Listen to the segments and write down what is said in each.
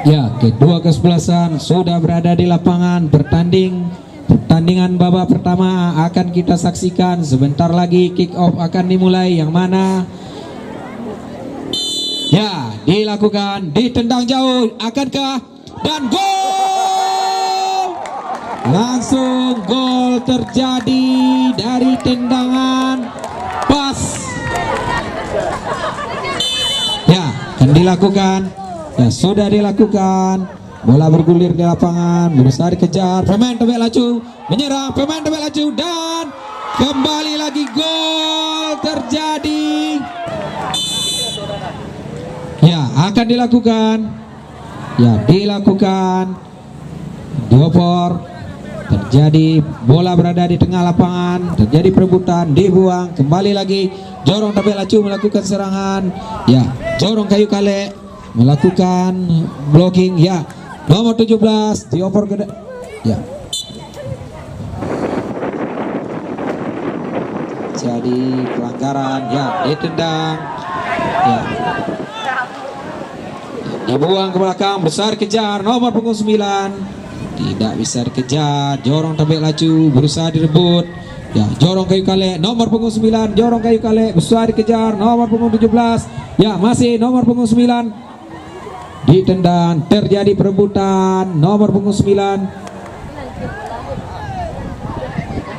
Ya, kedua kesebelasan sudah berada di lapangan bertanding. Pertandingan babak pertama akan kita saksikan. Sebentar lagi kick off akan dimulai, yang mana ya dilakukan, ditendang jauh, akankah, dan gol! Langsung gol terjadi dari tendangan pas. Ya, akan dilakukan. Ya, sudah dilakukan. Bola bergulir di lapangan, berusaha dikejar. Pemain Tebet Lacu menyerang, pemain Tebet Lacu, dan kembali lagi gol terjadi. Ya, akan dilakukan. Ya, dilakukan. Dioper. Terjadi, bola berada di tengah lapangan, terjadi perebutan, dibuang, kembali lagi. Jorong Tebet Lacu melakukan serangan. Ya, Jorong Kayu Kale melakukan blocking. Ya, nomor 17 dioper ke ya. Jadi pelanggaran, ya, ditendang. Ya. Dibuang ke belakang, besar kejar, nomor punggung 9. Tidak bisa dikejar. Jorong Tebet Lacu berusaha direbut. Ya, Jorong Kayu Kale, nomor punggung 9, Jorong Kayu Kale berusaha dikejar, nomor punggung 17. Ya, masih nomor punggung 9. Ditendang, terjadi perebutan, nomor punggung 9.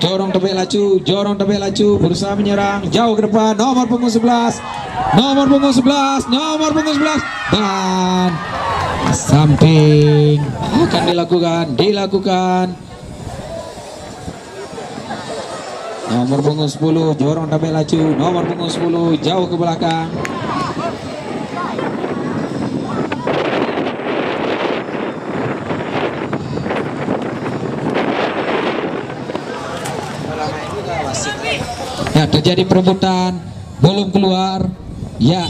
Jorong Tebet Lacu, Jorong Tebet Lacu berusaha menyerang jauh ke depan, nomor punggung 11. Nomor punggung 11, nomor punggung 11, dan samping akan dilakukan. Nomor punggung 10 Jorong Tebet Lacu, nomor punggung 10 jauh ke belakang. Ya, terjadi perebutan, belum keluar. Ya.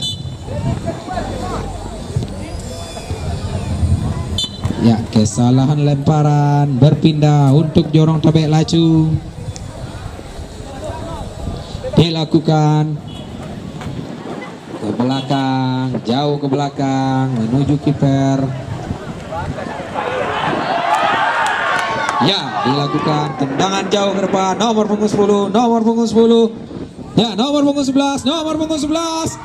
Ya, kesalahan lemparan berpindah untuk Jorong Tebet Lacu. Dilakukan ke belakang, jauh ke belakang menuju kiper. Ya, dilakukan tendangan jauh ke depan, nomor punggung 10, nomor punggung 10. Ya, nomor punggung 11, nomor punggung 11.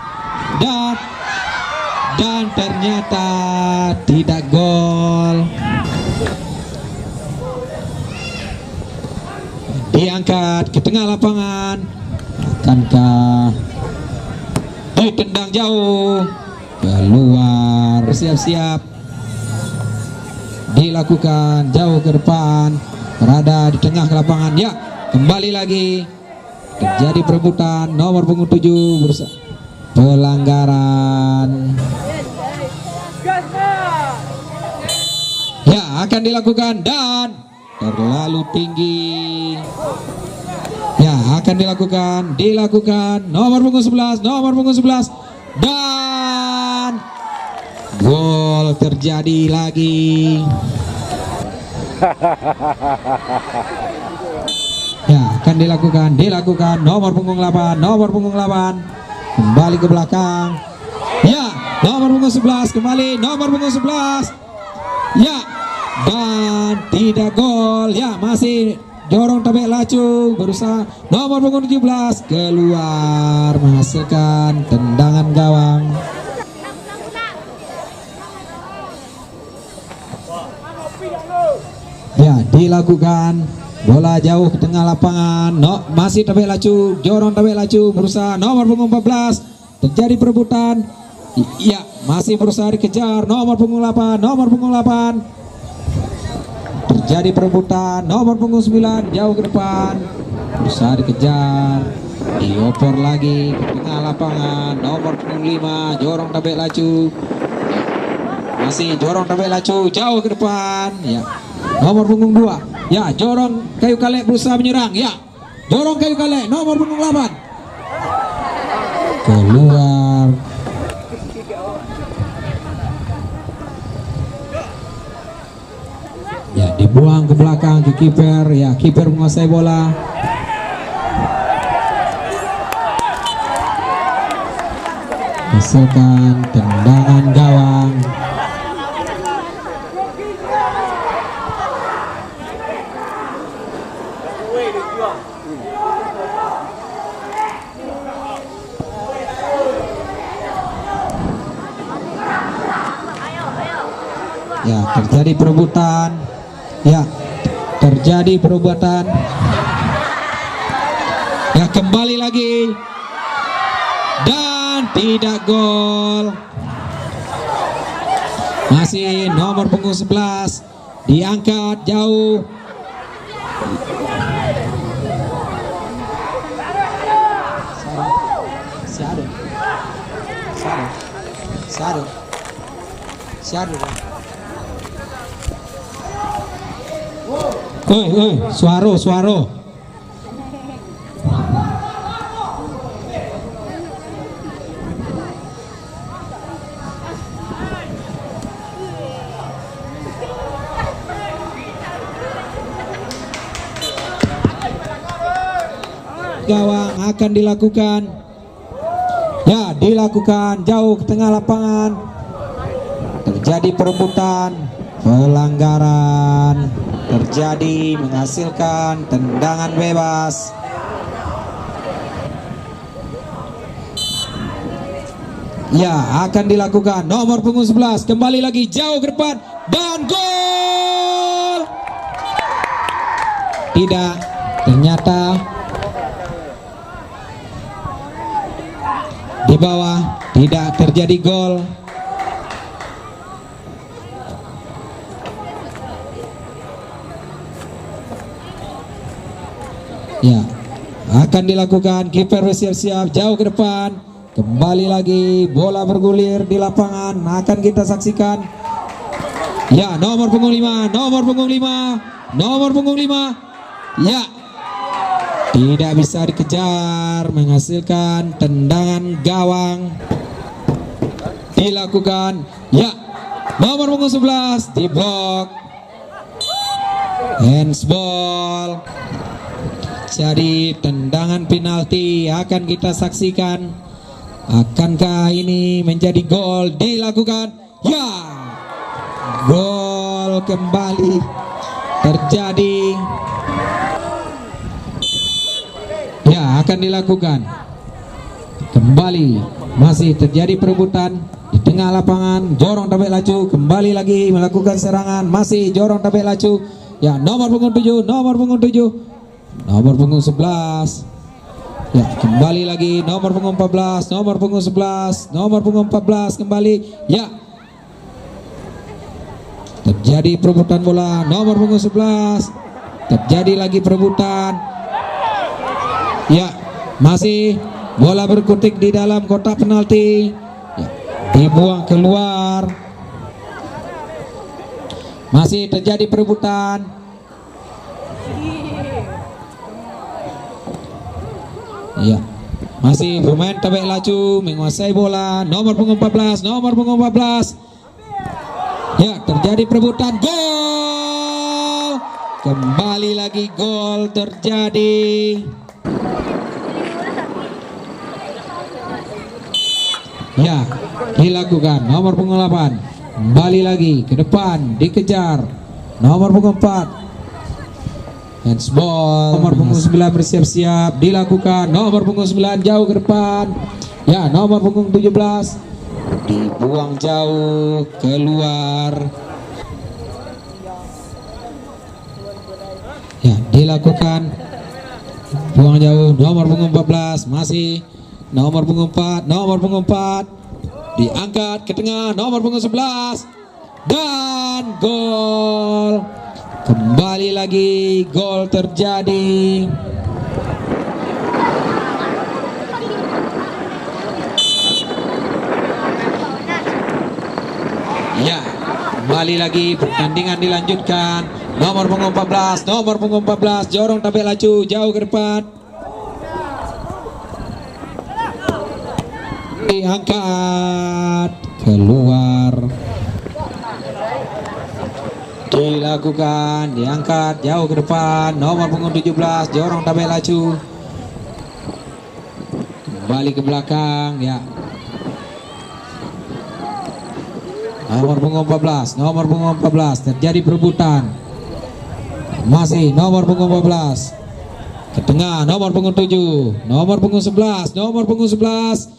Dan ternyata tidak gol. Diangkat ke tengah lapangan. Akankah ditendang jauh keluar? Siap-siap. Dilakukan jauh ke depan, berada di tengah lapangan. Ya, kembali lagi terjadi perebutan, nomor punggung 7 berusaha pelanggaran. Ya, akan dilakukan, dan terlalu tinggi. Ya, akan dilakukan nomor punggung 11, nomor punggung 11, dan gol terjadi lagi. Ya, akan dilakukan nomor punggung 8, nomor punggung 8 kembali ke belakang. Ya, nomor punggung 11 kembali, nomor punggung 11. Ya, dan tidak gol. Ya, masih Jorong Tebet Lacu berusaha, nomor punggung 17 keluar, menghasilkan tendangan gawang. Ya, dilakukan, bola jauh ke tengah lapangan. No, masih Tebet Lacu, Jorong Tebet Lacu berusaha, nomor punggung 14. Terjadi perebutan. Ya, masih berusaha dikejar, nomor punggung 8, nomor punggung 8. Terjadi perebutan, nomor punggung 9 jauh ke depan, berusaha dikejar. Dioper lagi ke tengah lapangan, nomor punggung 5 Jorong Tebet Lacu. Masih Jorong Tebet Lacu jauh ke depan. Ya, nomor punggung 2. Ya, Jorong Kayu Kale berusaha menyerang. Ya, Jorong Kayu Kale, nomor punggung 8 keluar. Ya, dibuang ke belakang ke kiper. Ya, kiper menguasai bola. Hasilkan tendangan gawang. Ya, terjadi perebutan. Ya, terjadi perebutan. Ya, kembali lagi. Dan tidak gol. Masih nomor punggung 11. Diangkat jauh. Suaro. Gawang akan dilakukan. Ya, dilakukan jauh ke tengah lapangan. Terjadi perebutan, pelanggaran terjadi menghasilkan tendangan bebas. Ya, akan dilakukan nomor punggung 11 kembali lagi jauh ke depan dan gol. Tidak, ternyata di bawah, tidak terjadi gol. Ya, akan dilakukan, kiper bersiap-siap jauh ke depan. Kembali lagi bola bergulir di lapangan, akan kita saksikan. Ya, nomor punggung 5. Ya, tidak bisa dikejar, menghasilkan tendangan gawang. Dilakukan. Ya, nomor punggung 11 diblok. Handsball. Jadi tendangan penalti akan kita saksikan. Akankah ini menjadi gol? Dilakukan. Ya, gol kembali terjadi. Ya, akan dilakukan. Kembali masih terjadi perebutan di tengah lapangan. Jorong Tabek Lacu kembali lagi melakukan serangan. Masih Jorong Tabek Lacu. Ya, nomor punggung 7. Nomor punggung 11. Ya, kembali lagi nomor punggung 14. Nomor punggung 14 kembali. Ya, terjadi perebutan bola. Nomor punggung 11. Terjadi lagi perebutan. Ya, masih bola berkutik di dalam kotak penalti. Ya, dibuang keluar. Masih terjadi perebutan. Ya, masih pemain Tabek Lacu menguasai bola. Nomor punggung 14. Ya, terjadi perebutan. Gol. Kembali lagi gol terjadi. Ya, dilakukan. Nomor punggung 8 kembali lagi ke depan, dikejar. Nomor punggung 4 handsball. Nomor punggung 9 bersiap-siap, dilakukan. Nomor punggung 9 jauh ke depan. Ya, nomor punggung 17 dibuang jauh keluar. Ya, dilakukan. Buang jauh. Nomor punggung 14 masih. Nomor punggung 4 diangkat ke tengah. Nomor punggung 11 dan gol. Kembali lagi gol terjadi. Ya, kembali lagi pertandingan dilanjutkan. Nomor punggung 14 Jorong Tabek Lacu jauh ke depan. Diangkat keluar. Dilakukan, diangkat jauh ke depan. Nomor punggung 17 Jorong Tabek Lacu kembali ke belakang. Ya, nomor punggung 14 terjadi perebutan. Masih nomor punggung 14 ke tengah, nomor punggung 7, nomor punggung 11, nomor punggung 11,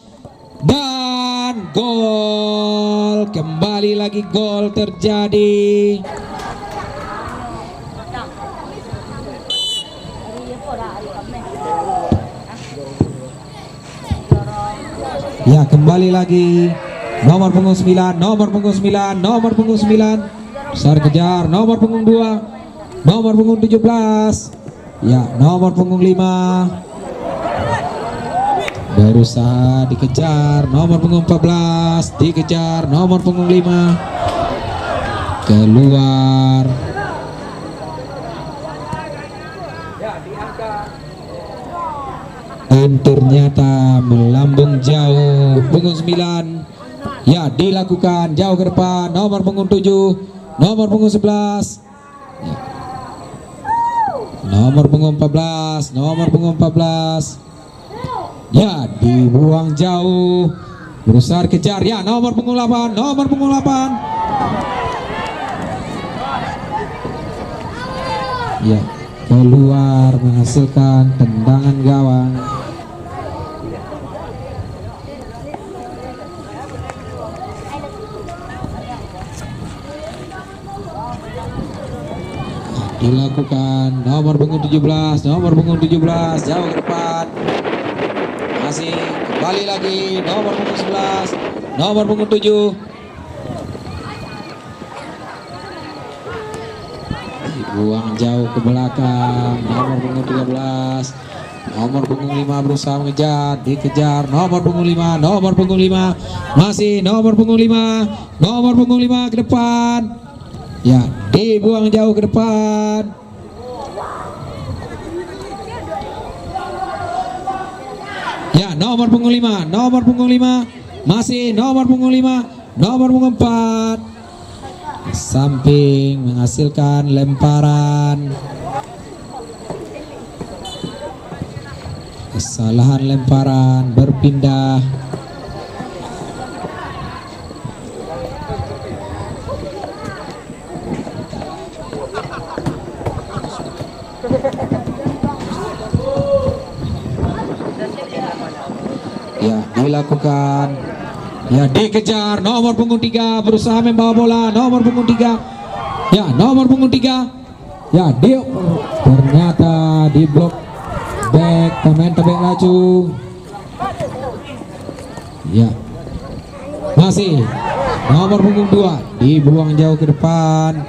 dan gol. Kembali lagi gol terjadi. Ya, kembali lagi nomor punggung 9, nomor punggung 9, nomor punggung 9, besar kejar, nomor punggung 2, nomor punggung 17, ya, nomor punggung 5, berusaha dikejar, nomor punggung 14, dikejar, nomor punggung 5, keluar. Dan ternyata melambung jauh. Punggung 9, ya, dilakukan jauh ke depan, nomor punggung 7, nomor punggung 11, ya. Nomor punggung 14, nomor punggung 14, ya, dibuang jauh, berusaha kejar, ya, nomor punggung 8, nomor punggung 8, ya, keluar menghasilkan tendangan gawang. Dilakukan nomor punggung 17, nomor punggung 17, jauh ke depan, masih kembali lagi nomor punggung 11, nomor punggung 7, dibuang jauh ke belakang, nomor punggung 13, nomor punggung 5 berusaha mengejar, dikejar, nomor punggung 5, nomor punggung 5, masih nomor punggung 5, nomor punggung 5 ke depan, ya, dibuang jauh ke depan. Ya, nomor punggung 5, nomor punggung 5, masih nomor punggung 5, nomor punggung 4, samping menghasilkan lemparan. Kesalahan lemparan, berpindah. Ya, dilakukan, ya, dikejar, nomor punggung 3 berusaha membawa bola, nomor punggung 3, ya, nomor punggung 3, ya, ternyata diblok back pemain Tebek Laju, ya, masih nomor punggung 2, dibuang jauh ke depan,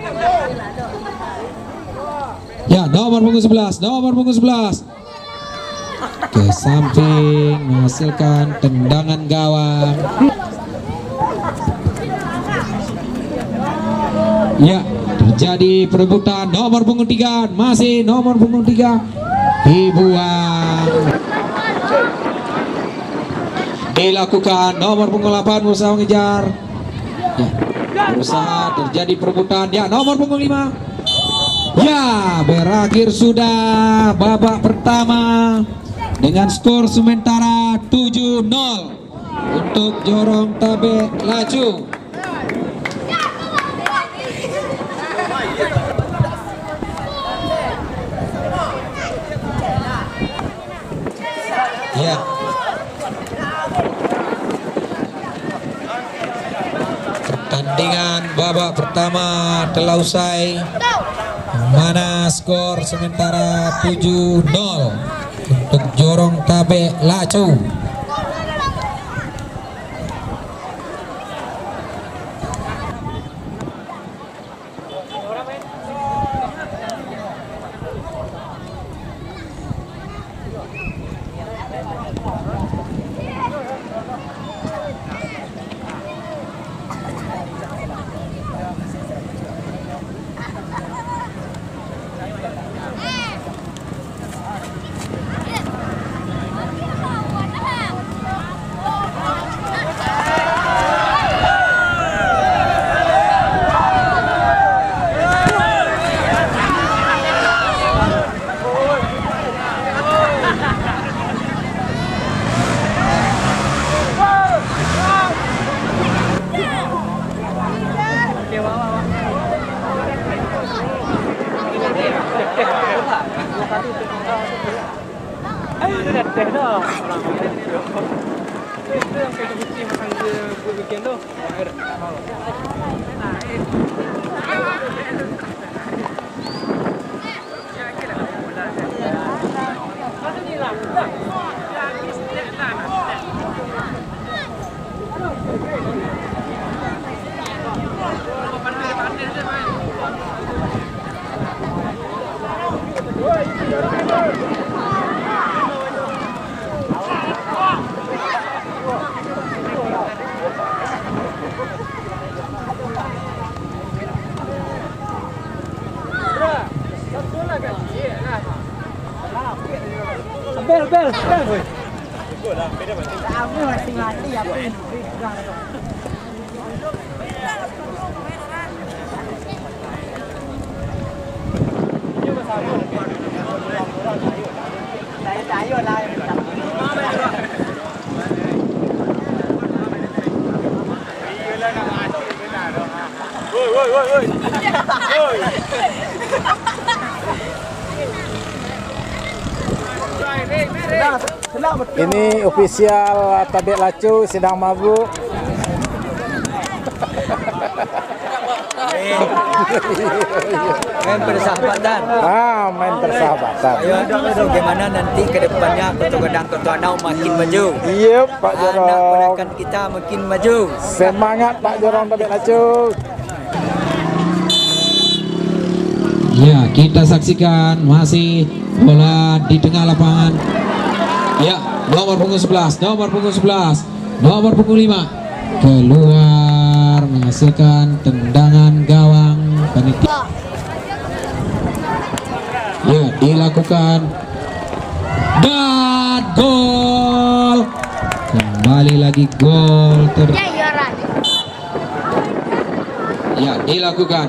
ya, nomor punggung 11, nomor punggung 11 ke samping menghasilkan tendangan gawang. Ya, terjadi perebutan, nomor punggung 3, masih nomor punggung 3, dibuang. Dilakukan nomor punggung 8 berusaha mengejar, ya, berusaha, terjadi perebutan, ya, nomor punggung 5, ya, berakhir sudah babak pertama dengan skor sementara 7-0 untuk Jorong Tebek Laju. Ya, pertandingan babak pertama telah usai, mana skor sementara 7-0 untuk Jorong Tebek Laju. Ini ofisial Tabek Lacu sedang mabuk. Main persahabatan. Main persahabatan. Ayo, bagaimana nanti ke depannya Kota Gedang Kota Anau makin maju. Iya Pak Jorong. Anak ponakan kita makin maju. Semangat Pak Jorong Tabek Lacu. Ya, kita saksikan masih bola di tengah lapangan. Ya, nomor punggung 11, nomor punggung 11, nomor punggung 5 keluar menghasilkan tendangan gawang panitia. Ya, dilakukan dan gol. Kembali lagi gol ya, dilakukan.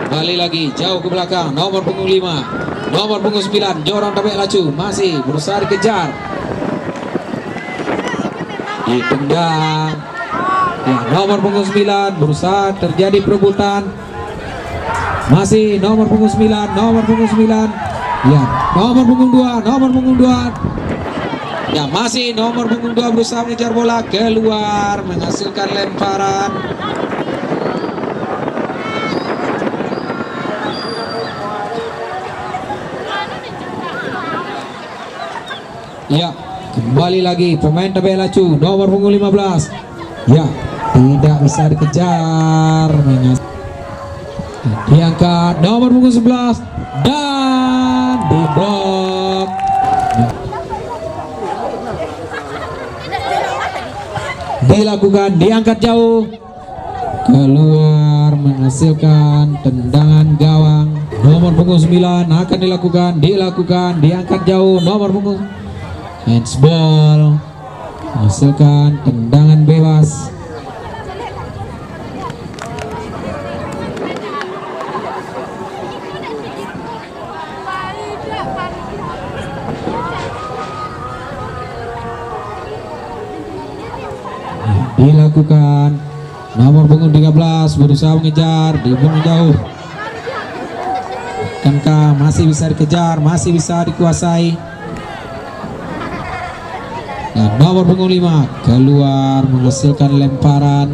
Kembali lagi jauh ke belakang, nomor punggung 5, nomor punggung 9 Jorong Tabek Lacu masih berusaha dikejar. Ditendang. Ya, nomor punggung 9 berusaha terjadi perebutan. Masih nomor punggung 9, nomor punggung 9. Ya, nomor punggung 2, nomor punggung 2. Ya, masih nomor punggung 2 berusaha mengejar bola keluar menghasilkan lemparan. Ya, kembali lagi pemain Tabek Lacu nomor punggung 15. Ya, tidak bisa dikejar. Diangkat nomor punggung 11 dan diblok. Dilakukan, diangkat jauh. Keluar menghasilkan tendangan gawang. Nomor punggung 9 akan dilakukan, diangkat jauh nomor punggung handsball, menghasilkan tendangan bebas. Dilakukan, nomor punggung 13 berusaha mengejar, dibuang jauh. Akankah masih bisa dikejar, masih bisa dikuasai? Dan nomor punggung 5 keluar menghasilkan lemparan.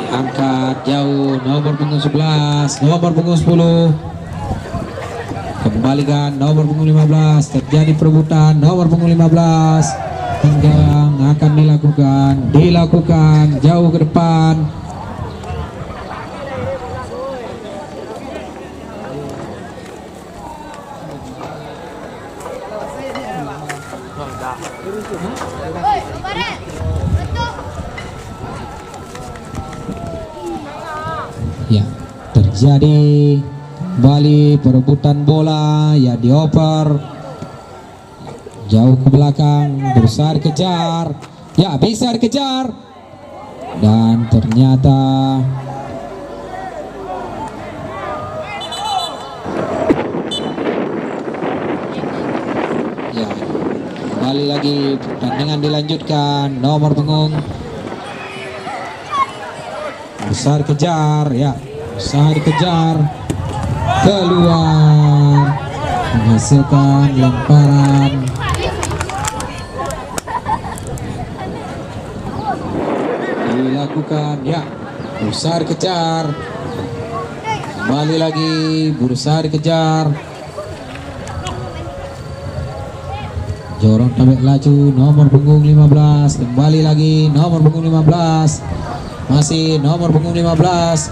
Diangkat jauh nomor punggung 11, nomor punggung 10. Kembalikan nomor punggung 15, terjadi perebutan nomor punggung 15. Tendang akan dilakukan jauh ke depan. Ya, terjadi kembali perebutan bola. Ya, dioper jauh ke belakang, berusaha dikejar. Ya, bisa dikejar dan ternyata ya, kembali lagi pertandingan dilanjutkan. Nomor punggung berusaha dikejar, ya, berusaha dikejar, keluar menghasilkan lemparan. Dilakukan, ya, berusaha dikejar. Kembali lagi, berusaha dikejar. Jorong tabek laju, nomor punggung 15. Kembali lagi, nomor punggung 15. Masih nomor punggung 15.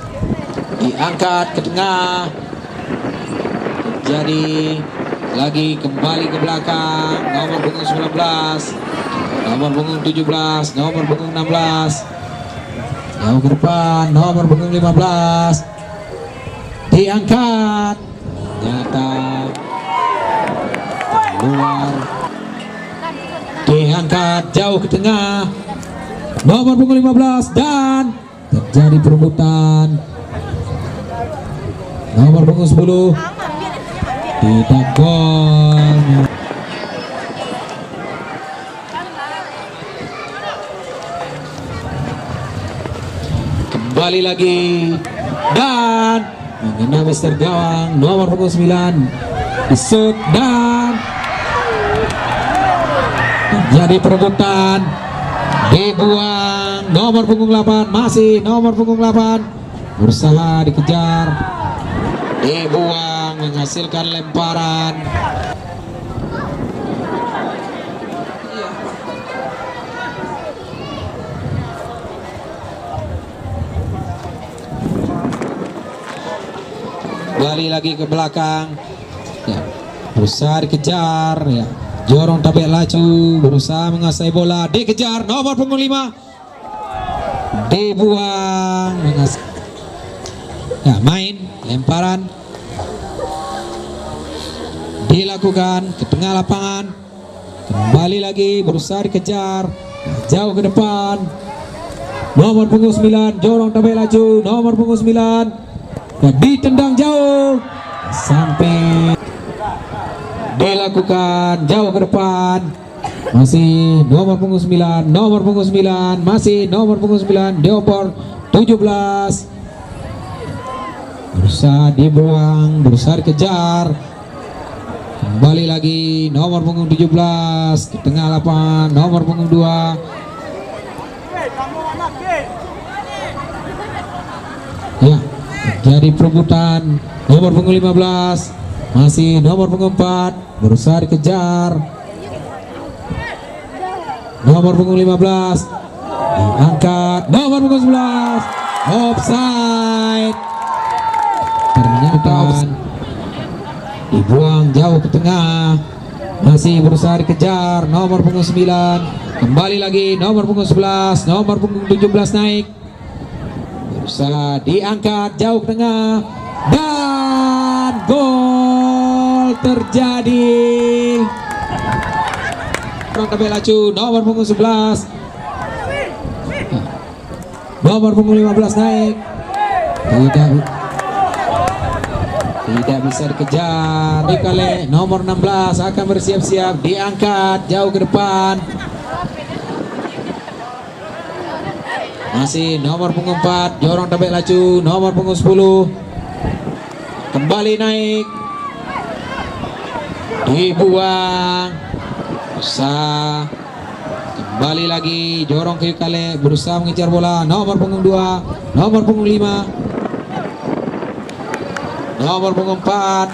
Diangkat ke tengah. Jadi lagi kembali ke belakang. Nomor punggung 19. Nomor punggung 17. Nomor punggung 16. Jauh ke depan, nomor punggung 15. Diangkat. Ternyata keluar. Diangkat jauh ke tengah, nomor punggung 15, dan terjadi perebutan. Nomor punggung 10 tidak gol. Kembali lagi dan mengenai Mister Gawang, nomor punggung 9 disut dan jadi perebutan, dibuang. Nomor punggung 8, masih nomor punggung 8, berusaha dikejar, dibuang, menghasilkan lemparan. Kembali lagi ke belakang, ya, berusaha dikejar, ya. Jorong tabek laju, berusaha menguasai bola, dikejar, nomor punggung 5, dibuang, ya, main, lemparan, dilakukan ke tengah lapangan, kembali lagi, berusaha dikejar, jauh ke depan, nomor punggung 9, jorong tabek laju, nomor punggung 9, ya, ditendang jauh, sampai dilakukan jauh ke depan, masih nomor punggung 9, nomor punggung 9, masih nomor punggung 9, diopor 17, berusaha dibuang, berusaha dikejar, kembali lagi, nomor punggung 17 ke tengah lapangan, nomor punggung 2, ya, terjadi perebutan, nomor punggung 15, masih nomor punggung 4, berusaha dikejar, nomor punggung 15, diangkat, nomor punggung 11, offside, ternyata dibuang jauh ke tengah, masih berusaha dikejar, nomor punggung 9, kembali lagi, nomor punggung 11, nomor punggung 17 naik, berusaha diangkat jauh ke tengah, dan gol terjadi. Tabel laju, nomor punggung 11, nomor punggung 15 naik, tidak bisa dikejar. Dikale nomor 16 akan bersiap-siap, diangkat jauh ke depan, masih nomor punggung 4, jorong tabel laju, nomor punggung 10, kembali naik, dibuang, usaha, kembali lagi, jorong ke Yukale, berusaha mengejar bola, nomor punggung 2, nomor punggung 5, nomor punggung 4,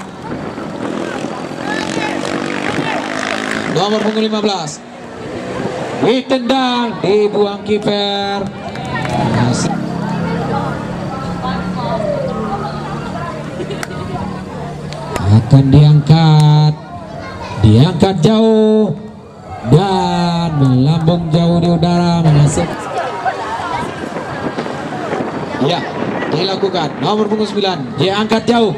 nomor punggung 15, ditendang, dibuang kiper, akan diangkat jauh dan melambung jauh di udara, menghasilkan, ya, dilakukan, nomor punggung 9, diangkat jauh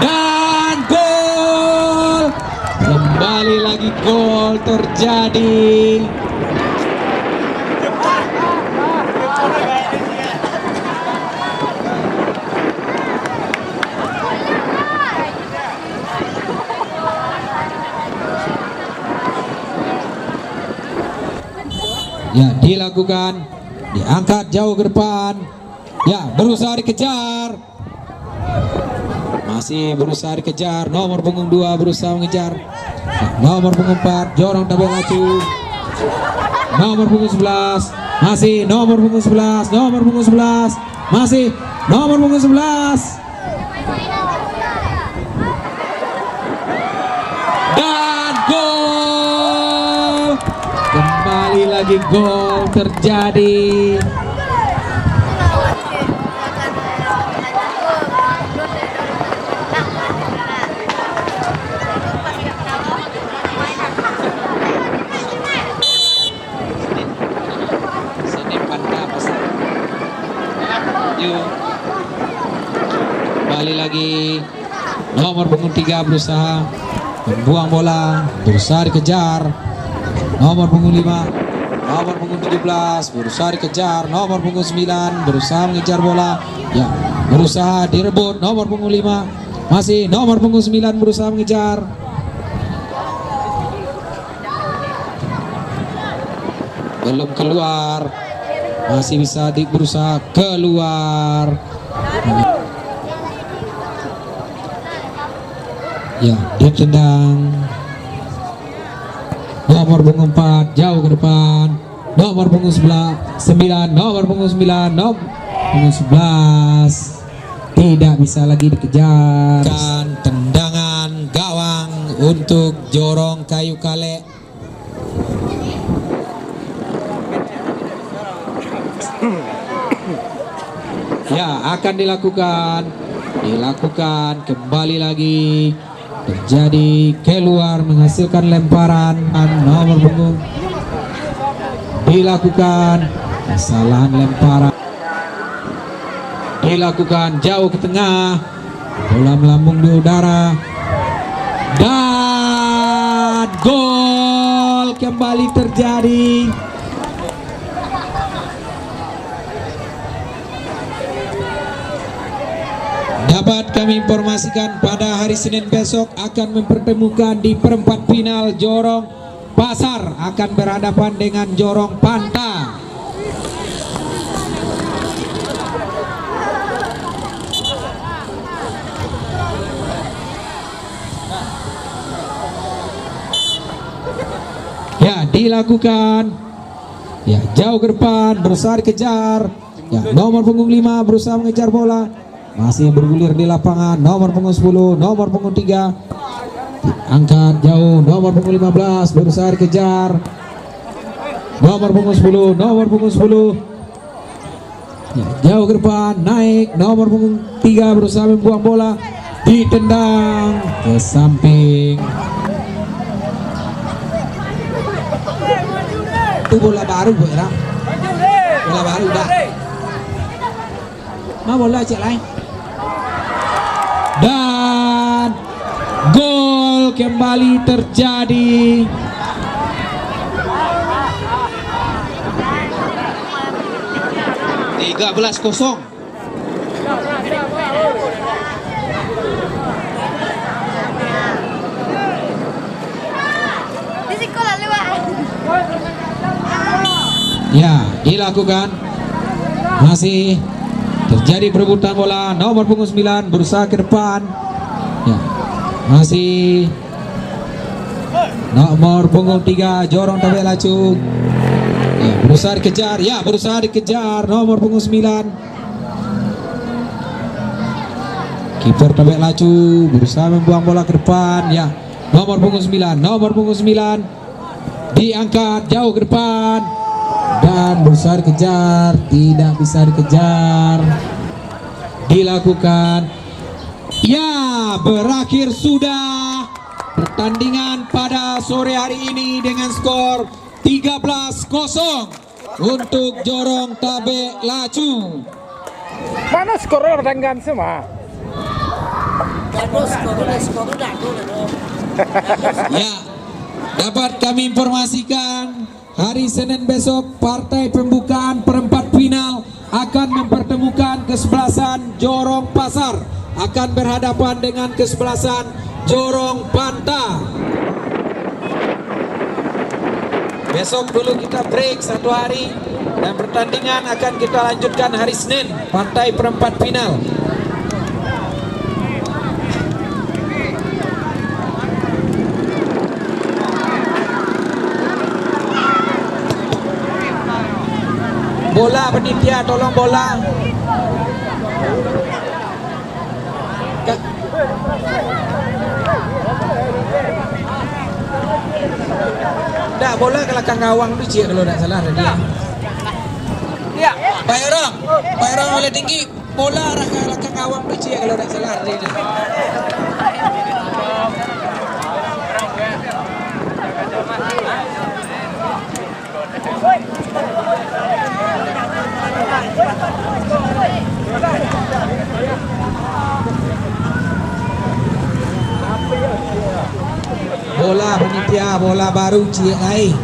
dan gol, kembali lagi gol terjadi. Ya, dilakukan, diangkat jauh ke depan, ya, berusaha dikejar, masih berusaha dikejar. Nomor punggung 2 berusaha mengejar. Nomor punggung 4 Jorong Tabek Lacu. Nomor punggung 11 masih nomor punggung 11, nomor punggung 11 masih nomor punggung 11. Dan gol. Kembali lagi gol terjadi. Kembali lagi nomor punggung 3 berusaha membuang bola, berusaha dikejar. Nomor punggung 5, nomor punggung 17 berusaha dikejar. Nomor punggung 9 berusaha mengejar bola, ya, berusaha direbut. Nomor punggung 5 masih nomor punggung 9 berusaha mengejar. Belum keluar, masih bisa berusaha keluar. Ya, dia tendang. Nomor punggung 4 jauh ke depan. Nomor punggung 9, nomor punggung 9, nomor punggung 11 tidak bisa lagi dikejar. Dan tendangan gawang untuk Jorong Kayu Kale. Ya, akan dilakukan kembali lagi terjadi keluar menghasilkan lemparan. Nomor punggung dilakukan kesalahan lemparan, dilakukan jauh ke tengah, bola melambung di udara dan gol kembali terjadi. Dapat kami informasikan pada hari Senin besok akan mempertemukan di perempat final Jorong Pasar akan berhadapan dengan Jorong Panta. Ya, dilakukan. Ya, jauh ke depan berusaha dikejar. Ya, nomor punggung 5 berusaha mengejar bola. Masih bergulir di lapangan. Nomor punggung 10, nomor punggung 3 angkat jauh. Nomor punggung 15 berusaha dikejar. Nomor punggung 10, nomor punggung 10 ya, jauh ke depan, naik. Nomor punggung 3 berusaha membuang bola, ditendang ke samping. Itu bola baru bu ya, bola baru dah. Mau bola cek lain. Dan gol kembali terjadi. Tiga 13-0. Ya, dilakukan. Masih terjadi perebutan bola. Nomor punggung 9 berusaha ke depan. Ya, masih nomor punggung 3 Jorong Tabek Lacu. Ya, berusaha dikejar. Ya, berusaha dikejar. Nomor punggung 9. Kiper Tabek Lacu berusaha membuang bola ke depan. Ya, nomor punggung 9. Nomor punggung 9 diangkat jauh ke depan. Dan berusaha dikejar, tidak bisa dikejar. Dilakukan. Ya, berakhir sudah pertandingan pada sore hari ini dengan skor 13-0 untuk Jorong Tabek Lacu. Mana skor pertandingan semua? Ya, dapat kami informasikan hari Senin besok partai pembukaan perempat final akan mempertemukan kesebelasan Jorong Pasar akan berhadapan dengan kesebelasan Jorong Panta. Besok dulu kita break satu hari dan pertandingan akan kita lanjutkan hari Senin partai perempat final. Bola penitia, tolong bola. Ka- Dah bola ke belakang gawang tu cik kalau tak salah tadi. Ya. Pak Orang boleh tinggi. Bola arah ke belakang gawang tu cik kalau tak salah tadi. Bola penitia, bola baru cik lain.